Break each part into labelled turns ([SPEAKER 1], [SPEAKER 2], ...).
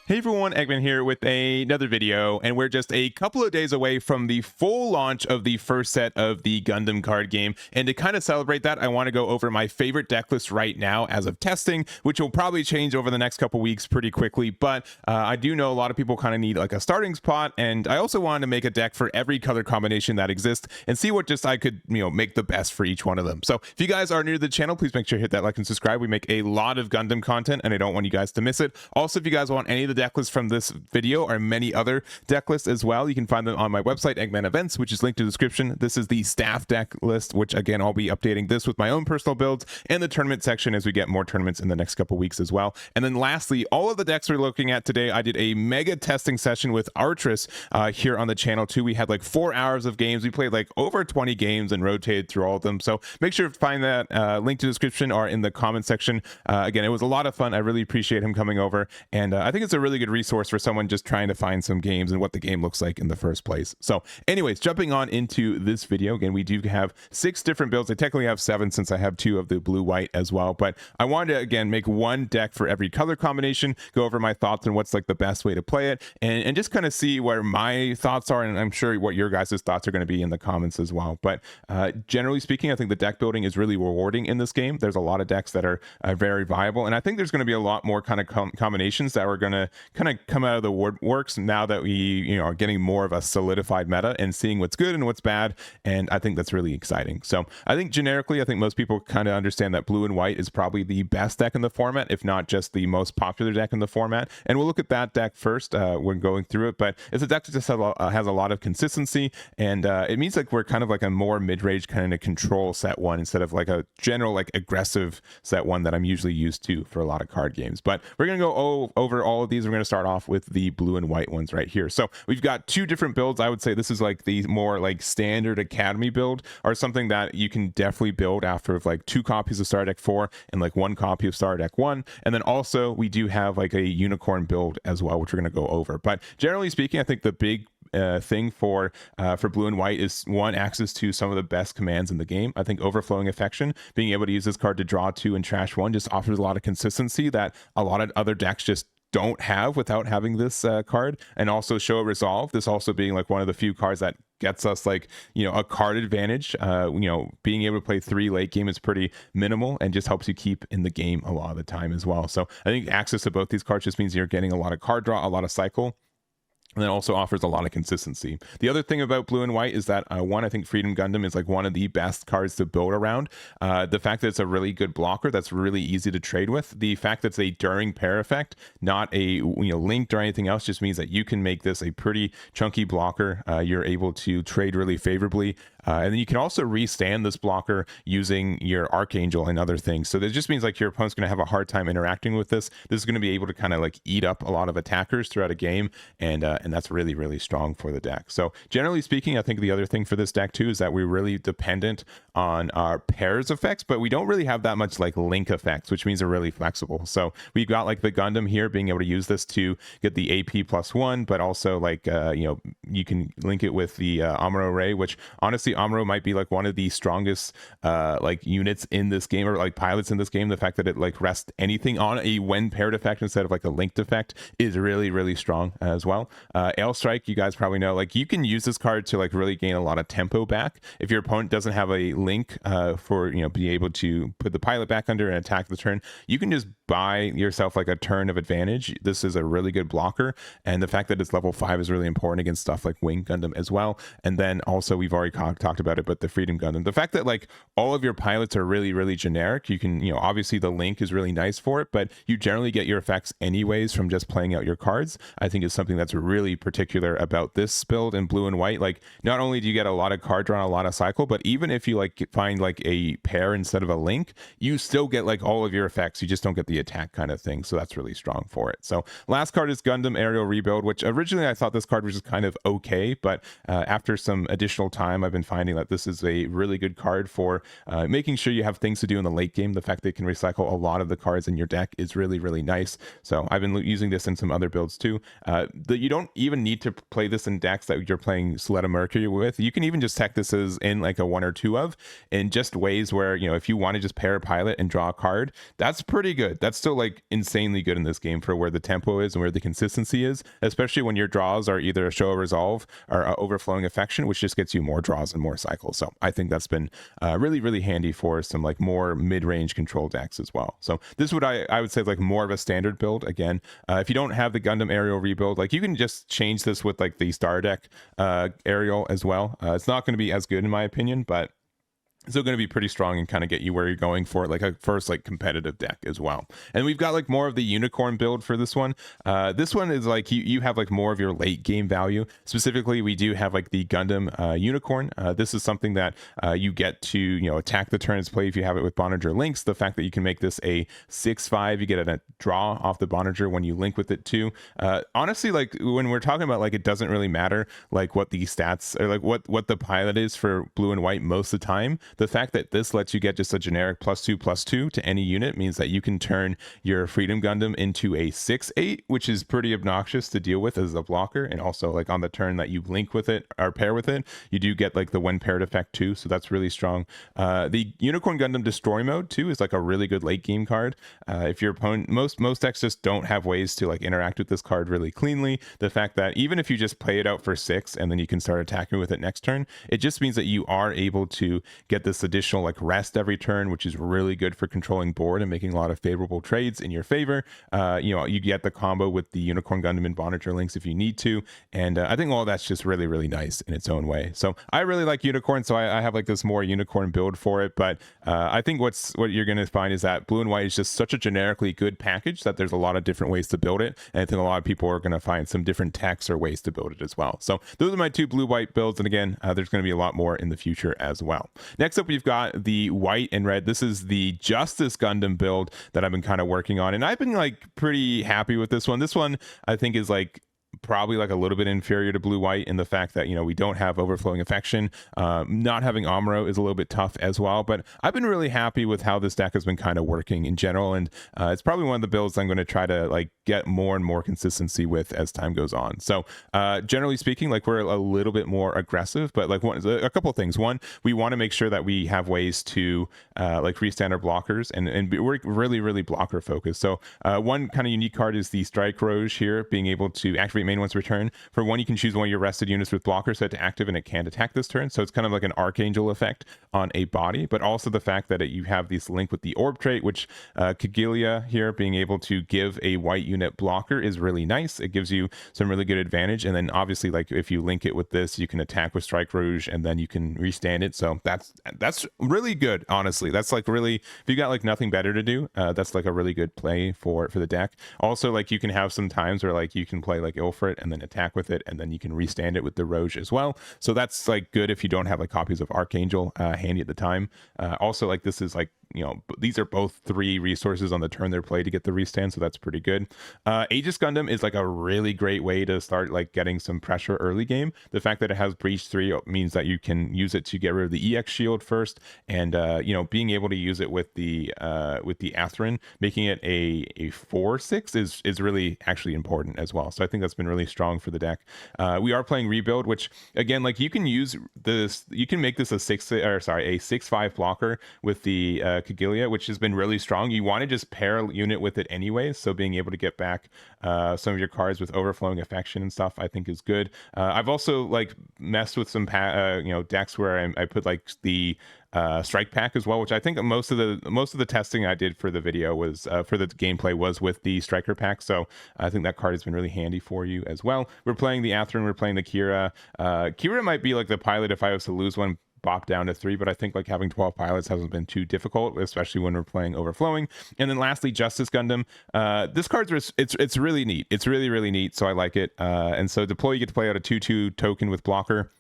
[SPEAKER 1] Hey everyone, Eggman here with another video, and we're just a couple of days away from the full launch of the first set of the Gundam card game. And to kind of celebrate that, I want to go over my favorite deck list right now as of testing, which will probably change over the next couple weeks pretty quickly. But I do know a lot of people kind of need like a starting spot, and I also wanted to make a deck for every color combination that exists and see what just I could, make the best for each one of them. So if you guys are new to the channel, please make sure to hit that like and subscribe. We make a lot of Gundam content, and I don't want you guys to miss it. Also, if you guys want any of the deck lists from this video or many other deck lists as well, you can find them on my website, Eggman Events, which is linked in the description. This is the staff deck list, which again, I'll be updating this with my own personal builds and the tournament section as we get more tournaments in the next couple weeks as well. And then lastly, all of the decks we're looking at today, I did a mega testing session with Artris here on the channel too. We had like 4 hours of games. We played like over 20 games and rotated through all of them. So make sure to find that link to the description or in the comment section. Again, it was a lot of fun. I really appreciate him coming over, and I think it's a really good resource for someone just trying to find some games and what the game looks like in the first place. So anyways, jumping on into this video, again, we do have 6 different builds. I technically have 7 since I have 2 of the blue white as well, but I wanted to again make one deck for every color combination, go over my thoughts on what's like the best way to play it, and just kind of see where my thoughts are, and I'm sure what your guys' thoughts are going to be in the comments as well. But generally speaking, I think the deck building is really rewarding in this game. There's a lot of decks that are very viable, and I think there's going to be a lot more kind of combinations that are going to kind of come out of the woodworks now that we are getting more of a solidified meta and seeing what's good and what's bad, and I think that's really exciting. So I think generically, I think most people kind of understand that blue and white is probably the best deck in the format, if not just the most popular deck in the format, and we'll look at that deck first when going through it. But it's a deck that just has a lot of consistency, and it means like we're kind of like a more mid-range kind of control set one instead of like a general like aggressive set one that I'm usually used to for a lot of card games. But we're going to go over all of these. We're going to start off with the blue and white ones right here. So we've got 2 different builds. I would say this is like the more like standard academy build, or something that you can definitely build after like 2 copies of Star Deck 4 and like 1 copy of Star Deck 1. And then also we do have like a unicorn build as well, which we're going to go over. But generally speaking, I think the big thing for blue and white is one, access to some of the best commands in the game. I think Overflowing Affection, being able to use this card to draw 2 and trash 1, just offers a lot of consistency that a lot of other decks just don't have without having this card. And also Show Resolve, this also being like one of the few cards that gets us like a card advantage. Being able to play 3 late game is pretty minimal and just helps you keep in the game a lot of the time as well. So I think access to both these cards just means you're getting a lot of card draw, a lot of cycle, and then also offers a lot of consistency. The other thing about blue and white is that one, I think Freedom Gundam is like one of the best cards to build around. The fact that it's a really good blocker that's really easy to trade with. The fact that it's a during pair effect, not a linked or anything else, just means that you can make this a pretty chunky blocker. You're able to trade really favorably. And then you can also restand this blocker using your Archangel and other things. So that just means like your opponent's going to have a hard time interacting with this. This is going to be able to kind of like eat up a lot of attackers throughout a game, and that's really, really strong for the deck. So generally speaking, I think the other thing for this deck too is that we're really dependent on our pairs effects, but we don't really have that much like link effects, which means they're really flexible. So we've got like the Gundam here being able to use this to get the AP +1, but also like you can link it with the Amuro Ray, which honestly Amuro might be like one of the strongest like units in this game, or like pilots in this game. The fact that it like rests anything on a when paired effect instead of like a linked effect is really, really strong as well. Ale Strike, you guys probably know, like you can use this card to like really gain a lot of tempo back. If your opponent doesn't have a link for be able to put the pilot back under and attack the turn, you can just buy yourself like a turn of advantage. This is a really good blocker, and the fact that it's level 5 is really important against stuff like Wing Gundam as well. And then also we've already talked about it, but the Freedom Gundam, the fact that like all of your pilots are really, really generic, you can obviously the link is really nice for it, but you generally get your effects anyways from just playing out your cards. I think is something that's really particular about this build in blue and white. Like not only do you get a lot of card draw, a lot of cycle, but even if you like find like a pair instead of a link, you still get like all of your effects. You just don't get the attack kind of thing. So that's really strong for it. So last card is Gundam Aerial Rebuild, which originally I thought this card was just kind of okay, but after some additional time, I've been finding that this is a really good card for making sure you have things to do in the late game. The fact that it can recycle a lot of the cards in your deck is really, really nice. So I've been using this in some other builds too. You don't even need to play this in decks that you're playing Soletta Mercury with. You can even just tech this as in like a 1 or 2 of, in just ways where, you know, if you want to just pair a pilot and draw a card, that's pretty good. That's still like insanely good in this game for where the tempo is and where the consistency is, especially when your draws are either a show of resolve or overflowing affection, which just gets you more draws and more cycles. So I think that's been really, really handy for some like more mid-range control decks as well. So this would, I would say, like more of a standard build. Again, if you don't have the Gundam aerial rebuild, like you can just change this with like the star deck aerial as well. It's not going to be as good in my opinion, but still going to be pretty strong and kind of get you where you're going for like a first like competitive deck as well. And we've got like more of the unicorn build for this one. This one is like you have like more of your late game value. Specifically, we do have like the Gundam unicorn. This is something that you get to, you know, attack the turn it's play if you have it with Boninger links. The fact that you can make this a 6/5, you get a draw off the Boninger when you link with it too. Honestly, like when we're talking about like it doesn't really matter like what the stats or like what the pilot is for blue and white most of the time. The fact that this lets you get just a generic +2/+2 to any unit means that you can turn your Freedom Gundam into a 6/8, which is pretty obnoxious to deal with as a blocker. And also like on the turn that you link with it or pair with it, you do get like the when paired effect too. So that's really strong. The Unicorn Gundam Destroy mode too is like a really good late game card. If your opponent, most decks just don't have ways to like interact with this card really cleanly. The fact that even if you just play it out for 6 and then you can start attacking with it next turn, it just means that you are able to get this additional like rest every turn, which is really good for controlling board and making a lot of favorable trades in your favor. You know, you get the combo with the Unicorn Gundam and Boninger links if you need to, and I think all that's just really, really nice in its own way. So I really like Unicorn, so I have like this more Unicorn build for it. But I think what you're going to find is that blue and white is just such a generically good package that there's a lot of different ways to build it, and I think a lot of people are going to find some different techs or ways to build it as well. So those are my 2 blue-white builds, and again, there's going to be a lot more in the future as well. Next up, we've got the white and red. This is the Justice Gundam build that I've been kind of working on, and I've been like pretty happy with this one. This one I think is like probably like a little bit inferior to blue white in the fact that, you know, we don't have overflowing affection. Not having Amuro is a little bit tough as well, but I've been really happy with how this deck has been kind of working in general, and it's probably one of the builds I'm going to try to like get more and more consistency with as time goes on. So generally speaking, like we're a little bit more aggressive, but like a couple of things. One, we want to make sure that we have ways to like restand our blockers, and we're really, really blocker focused. So one kind of unique card is the Strike Roge here, being able to activate main once return. For one, you can choose one of your rested units with blocker set to active, and it can't attack this turn. So it's kind of like an Archangel effect on a body, but also the fact that you have this link with the Orb trait, which Kagilia here being able to give a white unit blocker is really nice. It gives you some really good advantage, and then obviously like if you link it with this, you can attack with Strike Rouge and then you can restand it. So that's really good, honestly. That's like really, if you got like nothing better to do, that's like a really good play for the deck. Also, like you can have some times where like you can play like Ilfrit and then attack with it, and then you can restand it with the Roge as well. So that's like good if you don't have like copies of Archangel handy at the time. Also, like this is like, you know, these are both 3 resources on the turn they're played to get the restand, so that's pretty good. Aegis Gundam is like a really great way to start like getting some pressure early game. The fact that it has Breach 3 means that you can use it to get rid of the EX shield first, and you know, being able to use it with the Atherin, making it a 4/6 is really actually important as well. So I think that's been really strong for the deck. We are playing Rebuild, which again, like you can use this, you can make this a 6/5 blocker with the Kagilia, which has been really strong. You want to just pair a unit with it anyways, so being able to get back some of your cards with overflowing affection and stuff I think is good. I've also like messed with some you know, decks where I put like the strike pack as well, which I think most of the testing I did for the video was for the gameplay was with the striker pack. So I think that card has been really handy for you as well. We're playing the Atherin, we're playing the Kira. Kira might be like the pilot if I was to lose one, bop down to 3, but I think like having 12 pilots hasn't been too difficult, especially when we're playing overflowing. And then lastly, Justice Gundam. This card's it's really neat. It's really, really neat, so I like it. And so deploy, you get to play out a 2/2 token with blocker.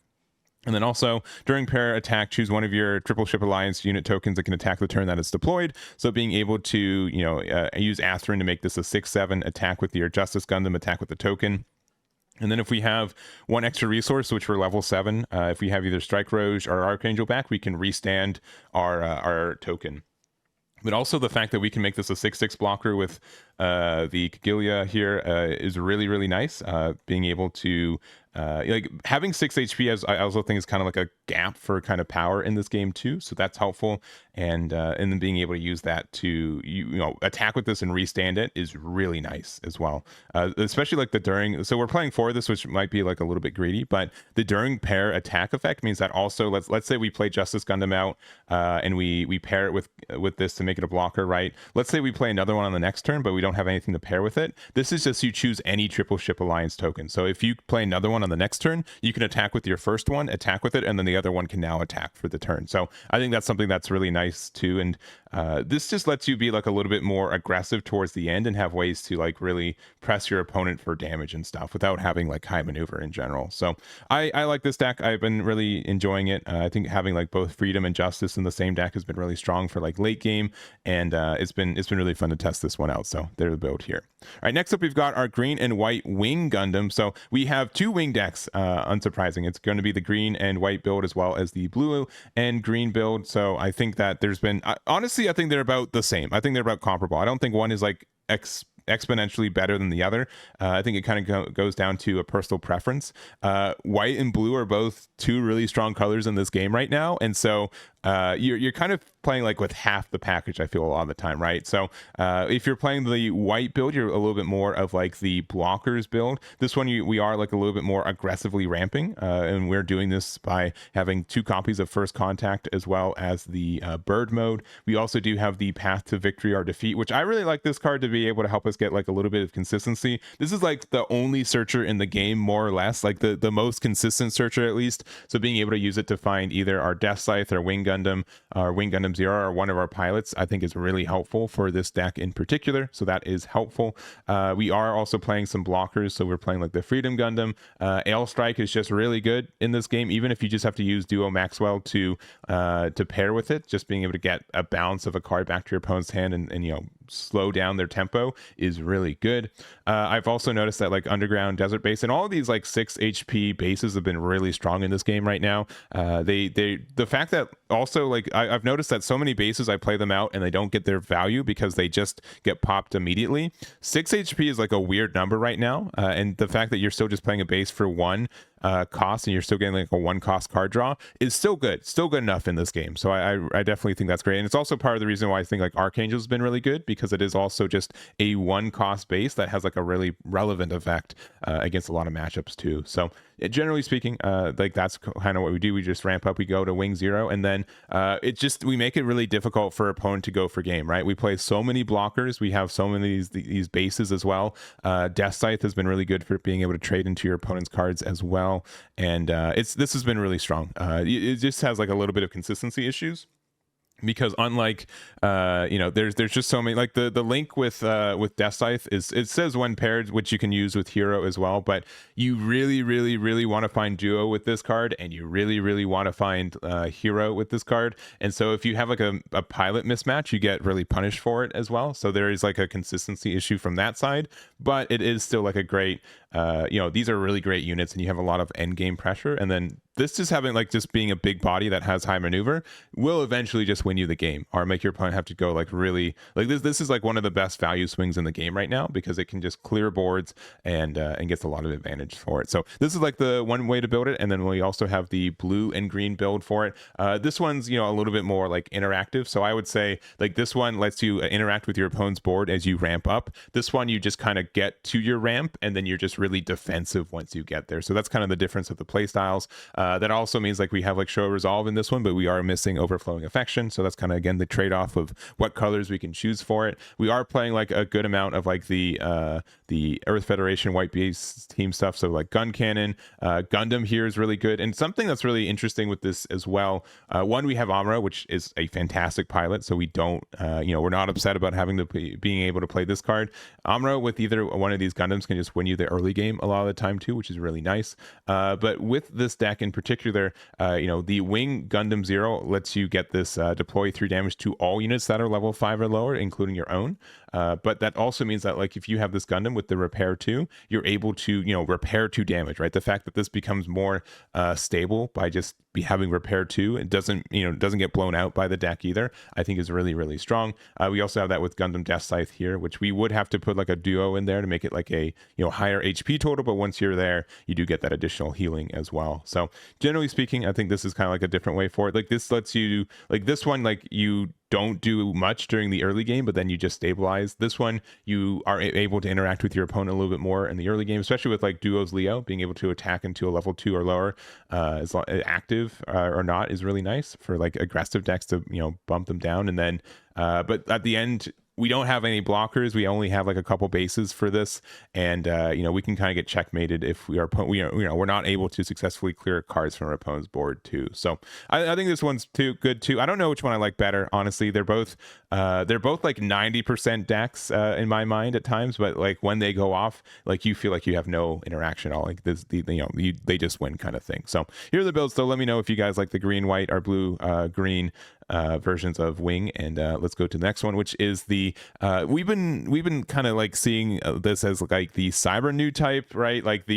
[SPEAKER 1] And then also, during pair attack, choose one of your Triple Ship Alliance unit tokens that can attack the turn that it's deployed. So being able to, you know, use Atherin to make this a 6/7 attack with your Justice Gundam, attack with the token. And then if we have one extra resource, which we're level 7, if we have either Strike Roge or Archangel back, we can restand our token. But also the fact that we can make this a 6/6 blocker with the Kagilia here is really, really nice. Being able to like having 6 HP, as I also think is kind of like a gap for kind of power in this game too. So that's helpful. And then being able to use that to you know attack with this and restand it is really nice as well. Especially like the during. So we're playing for this, which might be like a little bit greedy, but the during pair attack effect means that also let's say we play Justice Gundam out and we pair it with this to make it a blocker, right? Let's say we play another one on the next turn, but we don't have anything to pair with it. This is just you choose any triple ship alliance token. So if you play another one on the next turn, you can attack with your first one, attack with it, and then the other one can now attack for the turn. So I think that's something that's really nice too. And this just lets you be like a little bit more aggressive towards the end and have ways to like really press your opponent for damage and stuff without having like high maneuver in general. So I like this deck. I've been really enjoying it. I think having like both freedom and justice in the same deck has been really strong for like late game, and it's been really fun to test this one out. So there's the build here. All right, next up we've got our green and white wing Gundam. So we have 2 wing decks. Unsurprising, it's going to be the green and white build as well as the blue and green build. So I think that there's been honestly I think they're about the same. I think they're about comparable. I don't think one is like exponentially better than the other. I think it kind of goes down to a personal preference. White and blue are both 2 really strong colors in this game right now, and so you're kind of playing like with half the package, I feel, a lot of the time, right? So if you're playing the white build, you're a little bit more of like the blockers build. This one we are like a little bit more aggressively ramping, and we're doing this by having 2 copies of First Contact as well as the bird mode. We also do have the Path to Victory or Defeat, which I really like this card to be able to help us get like a little bit of consistency. This is like the only searcher in the game, more or less, like the most consistent searcher at least. So being able to use it to find either our Death Scythe or Wing Gundam or Wing Gundam Zero or one of our pilots, I think is really helpful for this deck in particular. So that is helpful. We are also playing some blockers. So we're playing like the Freedom Gundam. Ale Strike is just really good in this game, even if you just have to use Duo Maxwell to pair with it. Just being able to get a bounce of a card back to your opponent's hand and you know slow down their tempo is really good. I've also noticed that like Underground, Desert Base, and all of these like 6 HP bases have been really strong in this game right now. The fact that also like I've noticed that so many bases I play them out and they don't get their value because they just get popped immediately. 6 HP is like a weird number right now, and the fact that you're still just playing a base for 1 cost and you're still getting like a 1 cost card draw is still good enough in this game. So I definitely think that's great, and it's also part of the reason why I think like Archangel has been really good, because it is also just a 1 cost base that has like a really relevant effect against a lot of matchups too. So generally speaking, like that's kind of what we do. We just ramp up, we go to Wing Zero, and then we make it really difficult for opponent to go for game, right? We play so many blockers, we have so many of these bases as well. Death Scythe has been really good for being able to trade into your opponent's cards as well, and this has been really strong. It just has like a little bit of consistency issues, because unlike there's just so many, like the link with Death Scythe is, it says when paired, which you can use with Hero as well, but you really want to find Duo with this card, and you really want to find Hero with this card. And so if you have like a pilot mismatch, you get really punished for it as well. So there is like a consistency issue from that side, but it is still like a great these are really great units, and you have a lot of end game pressure. And then this just having like just being a big body that has high maneuver will eventually just win you the game, or make your opponent have to go like really like this is like one of the best value swings in the game right now, because it can just clear boards and gets a lot of advantage for it. So this is like the one way to build it. And then we also have the blue and green build for it. This one's a little bit more like interactive, so I would say like this one lets you interact with your opponent's board as you ramp up. This one you just kind of get to your ramp, and then you're just really defensive once you get there. So that's kind of the difference of the play styles. That also means like we have like Show Resolve in this one, but we are missing Overflowing Affection. So that's kind of again the trade-off of what colors we can choose for it. We are playing like a good amount of like the Earth Federation White Base team stuff. So like Gun Cannon, Gundam here is really good. And something that's really interesting with this as well, one, we have Amuro, which is a fantastic pilot. So we don't, we're not upset about having to being able to play this card. Amuro with either one of these Gundams can just win you the early game a lot of the time too, which is really nice. But with this deck in particular, the Wing Gundam Zero lets you get this deploy 3 damage to all units that are level 5 or lower, including your own. But that also means that like if you have this Gundam with the repair 2, you're able to repair 2 damage, right? The fact that this becomes more stable by just having repair 2, it doesn't get blown out by the deck either, I think is really, really strong. We also have that with Gundam Death Scythe here, which we would have to put like a duo in there to make it like a higher HP total, but once you're there, you do get that additional healing as well. So generally speaking, I think this is kind of like a different way for it. Like this lets you, like this one, like you don't do much during the early game, but then you just stabilize. This one, you are able to interact with your opponent a little bit more in the early game, especially with like Duo's Leo, being able to attack into a level 2 or lower, as active or not, is really nice for like aggressive decks to bump them down. And then but at the end, we don't have any blockers. We only have like a couple bases for this, and we can kind of get checkmated if we're not able to successfully clear cards from our opponent's board too. So I think this one's good too. I don't know which one I like better, honestly. They're both like 90% decks in my mind at times, but like when they go off, like you feel like you have no interaction at all. Like this, they just win kind of thing. So here are the builds. So let me know if you guys like the green, white, or blue, green versions of Wing, and let's go to the next one, which is the we've been kind of like seeing this as like the Cyber-Newtype, right? Like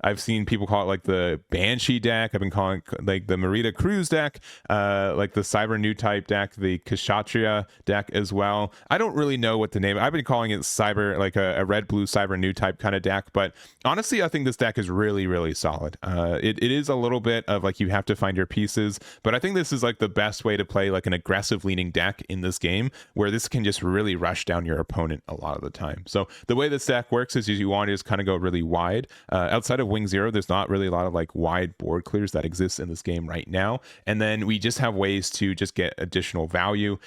[SPEAKER 1] I've seen people call it like the Banshee deck. I've been calling it like the Merida Cruise deck, like the Cyber-Newtype deck, the Kshatriya deck as well. I don't really know what to name it. I've been calling it Cyber, like a red blue Cyber-Newtype kind of deck, but honestly I think this deck is really, really solid. It is a little bit of like you have to find your pieces, but I think this is like the best way to play like an aggressive leaning deck in this game, where this can just really rush down your opponent a lot of the time. So the way this deck works is you want to just kind of go really wide. Outside of Wing Zero, there's not really a lot of like wide board clears that exist in this game right now, and then we just have ways to just get additional value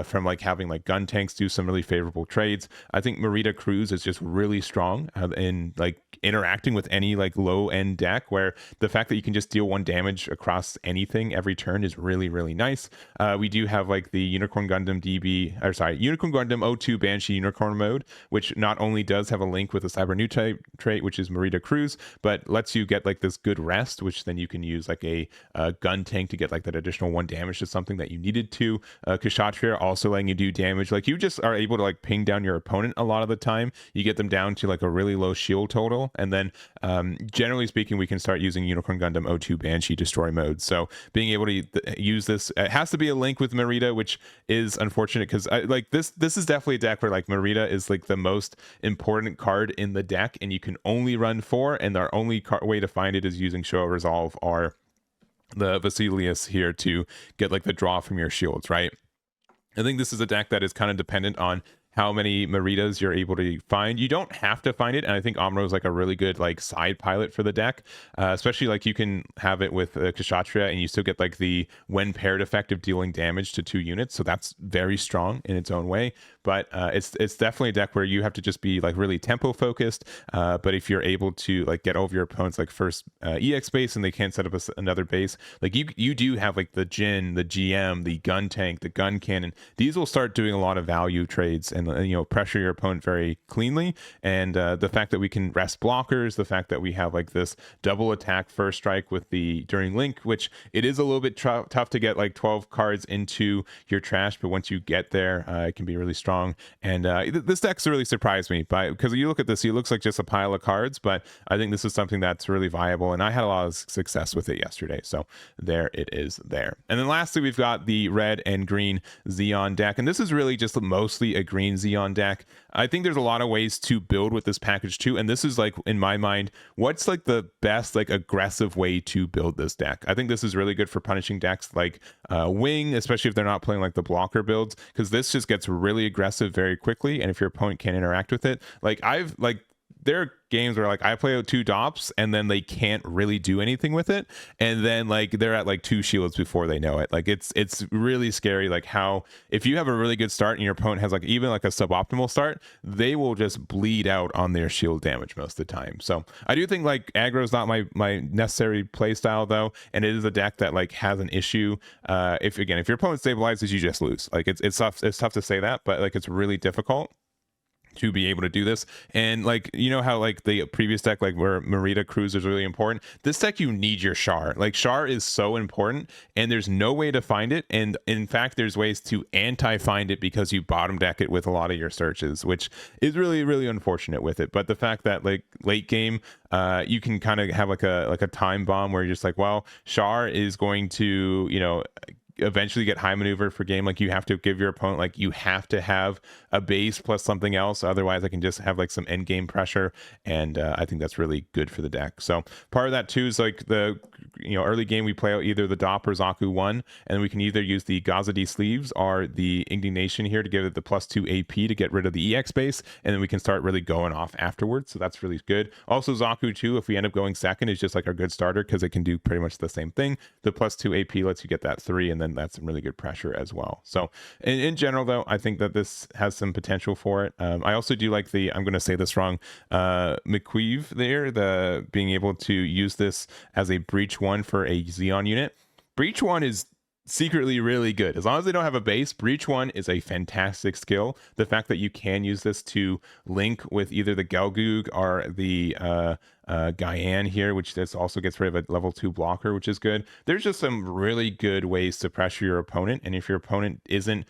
[SPEAKER 1] from like having like gun tanks do some really favorable trades. I think Merida Cruise is just really strong in like interacting with any like low end deck, where the fact that you can just deal 1 damage across anything every turn is really, really nice. We do have like the Unicorn Gundam Unicorn Gundam O2 Banshee Unicorn mode, which not only does have a link with the Cyber-Newtype trait, which is Merida Cruise, but lets you get like this good rest, which then you can use like a gun tank to get like that additional 1 damage to something that you needed to. Kshatriya also letting you do damage. Like you just are able to like ping down your opponent a lot of the time. You get them down to like a really low shield total, and then generally speaking, we can start using Unicorn Gundam O2 Banshee destroy mode. So being able to use this, it has to be a link with Merida, which is unfortunate because like this is definitely a deck where like Merida is like the most important card in the deck, and you can only run 4, and our only way to find it is using Showa Resolve or the Vasilius here to get like the draw from your shields, right? I think this is a deck that is kind of dependent on how many Meridas you're able to find. You don't have to find it, and I think Amuro is like a really good like side pilot for the deck, especially like you can have it with Kshatriya, and you still get like the when paired effect of dealing damage to 2 units, so that's very strong in its own way. But it's definitely a deck where you have to just be like really tempo focused, but if you're able to like get over your opponent's like first EX base and they can't set up another base, like you do have like the Jin, the GM, the gun tank, the gun cannon. These will start doing a lot of value trades and pressure your opponent very cleanly. And the fact that we can rest blockers, the fact that we have like this double attack first strike with the during link, which it is a little bit tough to get like 12 cards into your trash, but once you get there, it can be really strong. And this deck's really surprised me because you look at this, it looks like just a pile of cards, but I think this is something that's really viable, and I had a lot of success with it yesterday. So there it is there. And then lastly, we've got the red and green Zeon deck, and this is really just mostly a green Zeon deck. I think there's a lot of ways to build with this package too, and this is like, in my mind, what's like the best like aggressive way to build this deck. I think this is really good for punishing decks like Wing, especially if they're not playing like the blocker builds, because this just gets really aggressive very quickly, and if your opponent can't interact with it, like there are games where like I play out 2 dops and then they can't really do anything with it, and then like they're at like 2 shields before they know it. Like it's really scary, like how if you have a really good start and your opponent has like even like a suboptimal start, they will just bleed out on their shield damage most of the time. So I do think like aggro is not my necessary play style though, and it is a deck that like has an issue. If your opponent stabilizes, you just lose. Like it's tough to say that, but like it's really difficult. to be able to do this. And like, you know how like the previous deck, like where Merida Cruise is really important, this deck you need your Char. Like Char is so important, and there's no way to find it, and in fact there's ways to anti-find it because you bottom deck it with a lot of your searches, which is really, really unfortunate with it. But the fact that like late game you can kind of have like a time bomb where you're just like, well, Char is going to, you know, eventually get high maneuver for game. Like you have to give your opponent, like you have to have a base plus something else, otherwise I can just have like some end game pressure, and I think that's really good for the deck. So part of that too is like the, you know, early game we play out either the Dop or Zaku 1, and we can either use the Gazadi sleeves or the Indignation here to give it the +2 AP to get rid of the EX base, and then we can start really going off afterwards. So that's really good. Also Zaku 2, if we end up going second, is just like our good starter because it can do pretty much the same thing. The +2 AP lets you get that 3, and then that's some really good pressure as well. So in general though, I think that this has some potential for it. I also do like the, I'm going to say this wrong, McQueeve there, the being able to use this as a Breach 1 for a Zeon unit. Breach 1 is secretly really good. As long as they don't have a base, Breach 1 is a fantastic skill. The fact that you can use this to link with either the Gelgoog or the Gaian here, which this also gets rid of a level 2 blocker, which is good. There's just some really good ways to pressure your opponent, and if your opponent isn't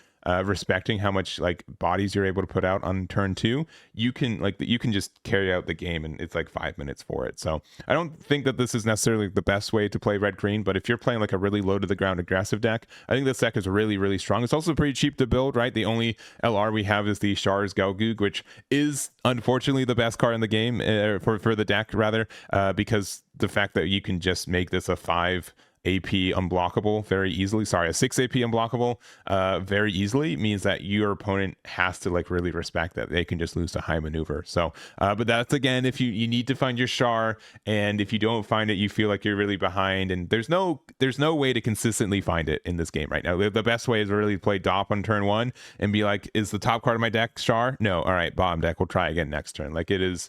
[SPEAKER 1] respecting how much like bodies you're able to put out on turn 2, you can just carry out the game, and it's like 5 minutes for it. So I don't think that this is necessarily the best way to play red green, but if you're playing like a really low to the ground aggressive deck, I think this deck is really, really strong. It's also pretty cheap to build, right? The only LR we have is the Char's Gelgoog, which is unfortunately the best card in the game for the deck rather, because the fact that you can just make this a 5 AP unblockable very easily, sorry, a 6 AP unblockable very easily, means that your opponent has to like really respect that they can just lose to high maneuver. So but that's again, if you need to find your Char, and if you don't find it, you feel like you're really behind, and there's no way to consistently find it in this game right now. The best way is to really play Dop on turn 1 and be like, is the top card of my deck Char? No, all right, bottom deck, we'll try again next turn. Like it is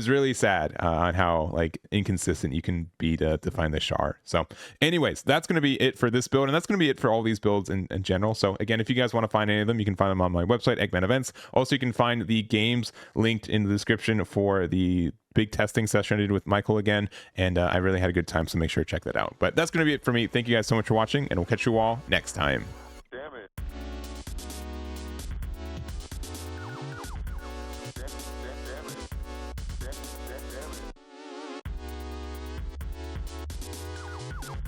[SPEAKER 1] really sad on how like inconsistent you can be to find the Char. So anyways, that's going to be it for this build, and that's going to be it for all these builds in general. So again, if you guys want to find any of them, you can find them on my website, Eggman Events. Also, you can find the games linked in the description for the big testing session I did with Michael again, and I really had a good time, so make sure to check that out. But that's going to be it for me. Thank you guys so much for watching, and we'll catch you all next time.
[SPEAKER 2] Damn it. Damn it.